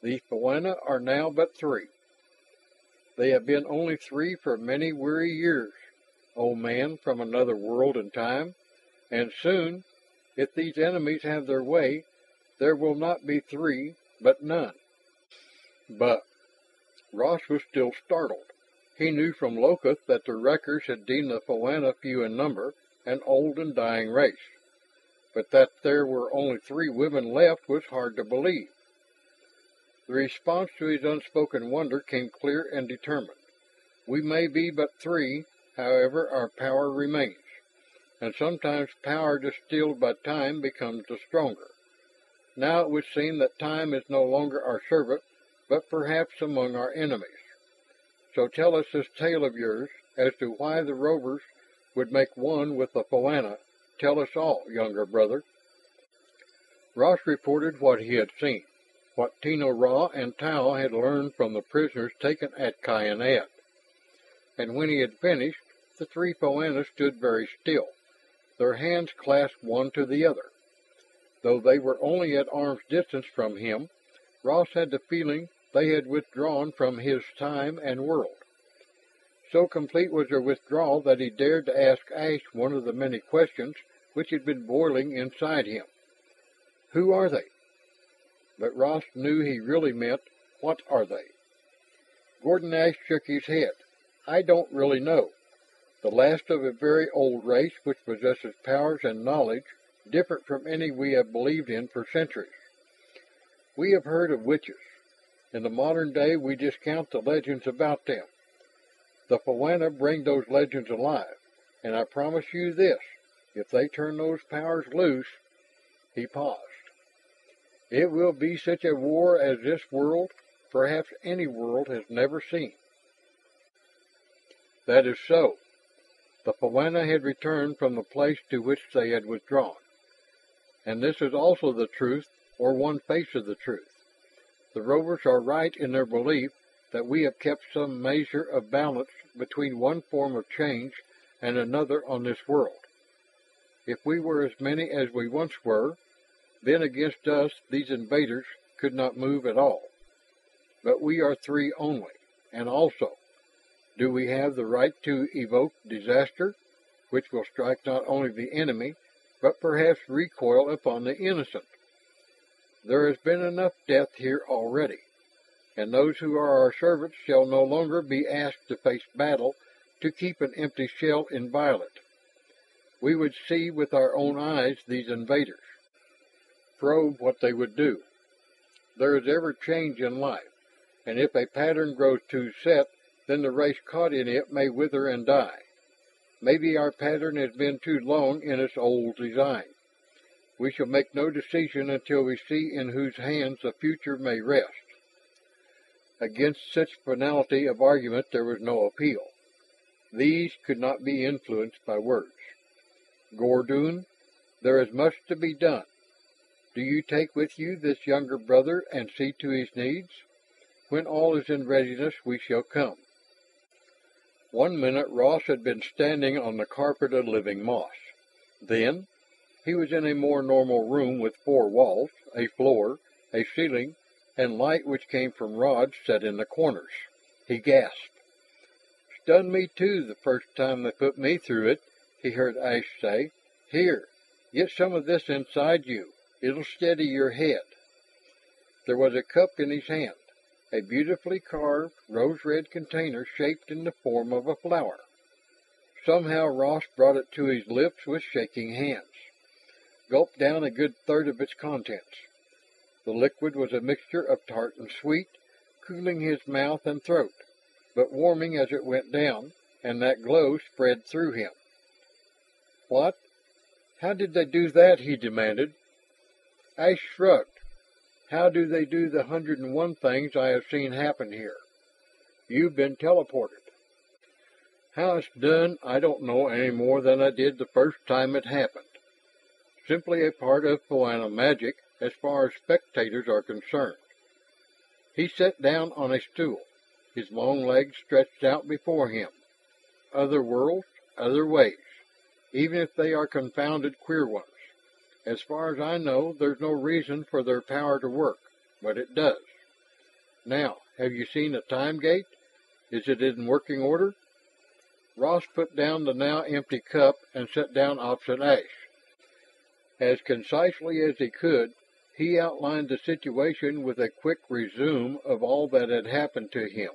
The Foanna are now but three. They have been only three for many weary years, O man from another world and time, and soon, if these enemies have their way, there will not be three, but none. But Ross was still startled. He knew from Locust that the wreckers had deemed the Foanna few in number, an old and dying race. But that there were only three women left was hard to believe. The response to his unspoken wonder came clear and determined. We may be but three, however our power remains, and sometimes power distilled by time becomes the stronger. Now it would seem that time is no longer our servant, but perhaps among our enemies. So tell us this tale of yours, as to why the rovers would make one with the Foanna. Tell us all, younger brother. Ross reported what he had seen, what Tino Ra and Tao had learned from the prisoners taken at Kyanad. And when he had finished, the three Foannas stood very still, their hands clasped one to the other. Though they were only at arm's distance from him, Ross had the feeling they had withdrawn from his time and world. So complete was their withdrawal that he dared to ask Ash one of the many questions which had been boiling inside him. Who are they? But Ross knew he really meant, what are they? Gordon Ash shook his head. I don't really know. The last of a very old race which possesses powers and knowledge different from any we have believed in for centuries. We have heard of witches. In the modern day we discount the legends about them. The Foanna bring those legends alive, and I promise you this, if they turn those powers loose... He paused. It will be such a war as this world, perhaps any world, has never seen. That is so. The Foanna had returned from the place to which they had withdrawn. And this is also the truth, or one face of the truth. The rovers are right in their belief that we have kept some measure of balance between one form of change and another on this world. If we were as many as we once were, then against us these invaders could not move at all. But we are three only, and also, do we have the right to evoke disaster, which will strike not only the enemy, but perhaps recoil upon the innocent? There has been enough death here already, and those who are our servants shall no longer be asked to face battle to keep an empty shell inviolate. We would see with our own eyes these invaders, probe what they would do. There is ever change in life, and if a pattern grows too set, then the race caught in it may wither and die. Maybe our pattern has been too long in its old design. We shall make no decision until we see in whose hands the future may rest. Against such finality of argument there was no appeal. These could not be influenced by words. Gordon, there is much to be done. Do you take with you this younger brother and see to his needs? When all is in readiness, we shall come. 1 minute Ross had been standing on the carpet of living moss. Then he was in a more normal room with 4 walls, a floor, a ceiling, and light which came from rods set in the corners. He gasped. Stunned me too the first time they put me through it, he heard Ash say. Here, get some of this inside you. It'll steady your head. There was a cup in his hand, a beautifully carved, rose-red container shaped in the form of a flower. Somehow Ross brought it to his lips with shaking hands, gulped down a good third of its contents. The liquid was a mixture of tart and sweet, cooling his mouth and throat, but warming as it went down, and that glow spread through him. What? How did they do that? He demanded. Ash shrugged. How do they do the 101 things I have seen happen here? You've been teleported. How it's done, I don't know any more than I did the first time it happened. Simply a part of Foanna magic as far as spectators are concerned. He sat down on a stool, his long legs stretched out before him. Other worlds, other ways, even if they are confounded queer ones. As far as I know, there's no reason for their power to work, but it does. Now, have you seen the time gate? Is it in working order?" Ross put down the now empty cup and sat down opposite Ash. As concisely as he could, he outlined the situation with a quick resume of all that had happened to him,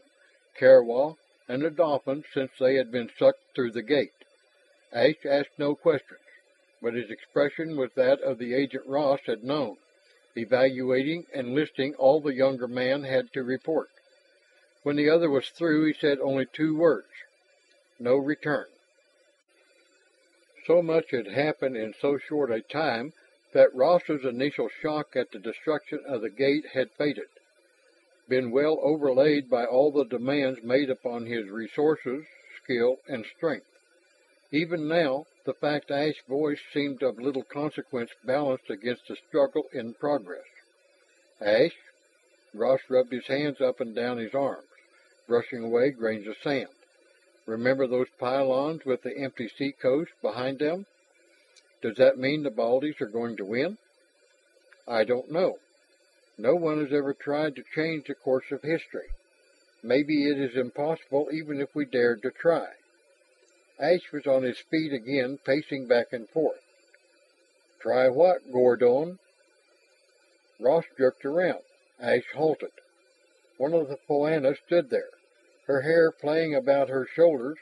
Carwa, and the dolphins since they had been sucked through the gate. Ash asked no questions, but his expression was that of the agent Ross had known, evaluating and listing all the younger man had to report. When the other was through, he said only 2 words: "No return." So much had happened in so short a time that Ross's initial shock at the destruction of the gate had faded, been well overlaid by all the demands made upon his resources, skill, and strength. Even now, the fact Ash's voice seemed of little consequence balanced against the struggle in progress. "Ash?" Ross rubbed his hands up and down his arms, brushing away grains of sand. "Remember those pylons with the empty seacoast behind them? Does that mean the Baldies are going to win?" "I don't know. No one has ever tried to change the course of history. Maybe it is impossible even if we dared to try." Ash was on his feet again, pacing back and forth. "Try what, Gordon?" Ross jerked around. Ash halted. One of the Foanna stood there, her hair playing about her shoulders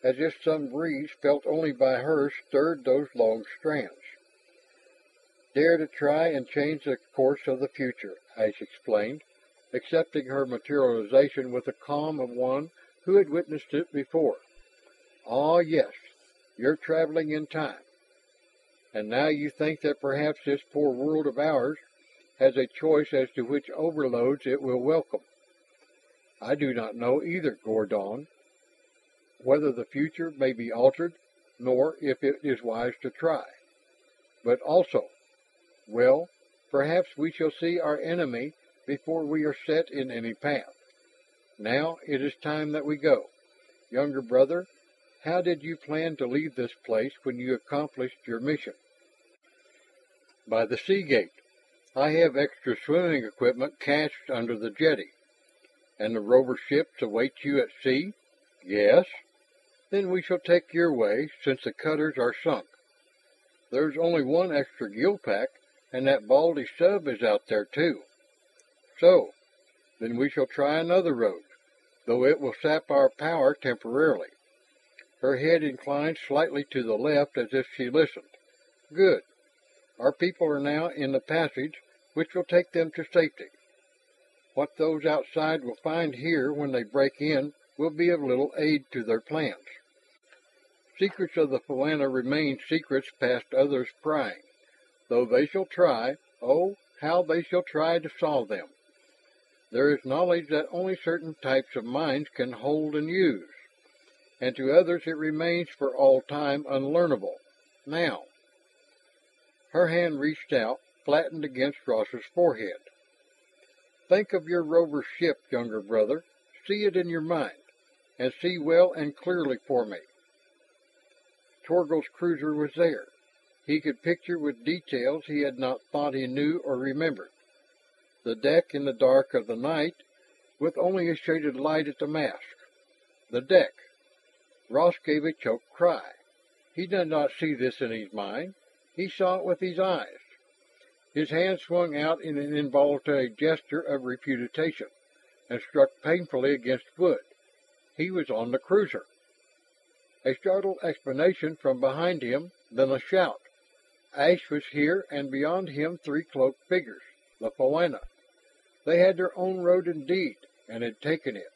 as if some breeze felt only by her stirred those long strands. "Dare to try and change the course of the future," Ash explained, accepting her materialization with the calm of one who had witnessed it before. "Ah, yes, you're traveling in time. And now you think that perhaps this poor world of ours has a choice as to which overloads it will welcome. I do not know either, Gordon, whether the future may be altered, nor if it is wise to try. But also, well, perhaps we shall see our enemy before we are set in any path. Now it is time that we go. Younger brother, how did you plan to leave this place when you accomplished your mission?" "By the sea gate. I have extra swimming equipment cached under the jetty." "And the rover ships await you at sea?" "Yes." "Then we shall take your way, since the cutters are sunk. There's only one extra gill pack, and that Baldy sub is out there too." "So, then we shall try another road, though it will sap our power temporarily." Her head inclined slightly to the left as if she listened. "Good. Our people are now in the passage, which will take them to safety. What those outside will find here when they break in will be of little aid to their plans. Secrets of the Foanna remain secrets past others' prying, though they shall try, oh, how they shall try to solve them. There is knowledge that only certain types of minds can hold and use, and to others it remains for all time unlearnable. Now." Her hand reached out, flattened against Ross's forehead. "Think of your rover ship, younger brother. See it in your mind, and see well and clearly for me." Torgal's cruiser was there. He could picture with details he had not thought he knew or remembered. The deck in the dark of the night, with only a shaded light at the mast. The deck. Ross gave a choked cry. He did not see this in his mind. He saw it with his eyes. His hand swung out in an involuntary gesture of repudiation, and struck painfully against wood. He was on the cruiser. A startled exclamation from behind him, then a shout. Ash was here, and beyond him 3 cloaked figures, the Foanna. They had their own road indeed, and had taken it.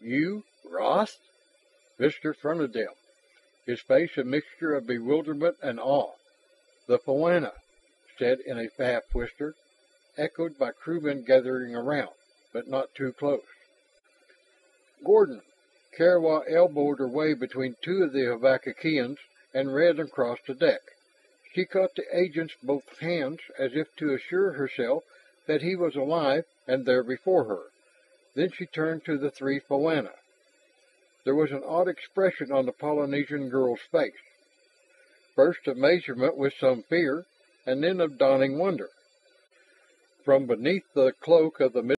"You, Ross?" Vistor fronted them, his face a mixture of bewilderment and awe. "The Foanna," said in a half whisper, echoed by crewmen gathering around, but not too close. "Gordon." Carwa elbowed her way between 2 of the Havakians and ran across the deck. She caught the agent's both hands as if to assure herself that he was alive and there before her. Then she turned to the 3 Foanna. There was an odd expression on the Polynesian girl's face. First amazement with some fear, and then of dawning wonder. From beneath the cloak of the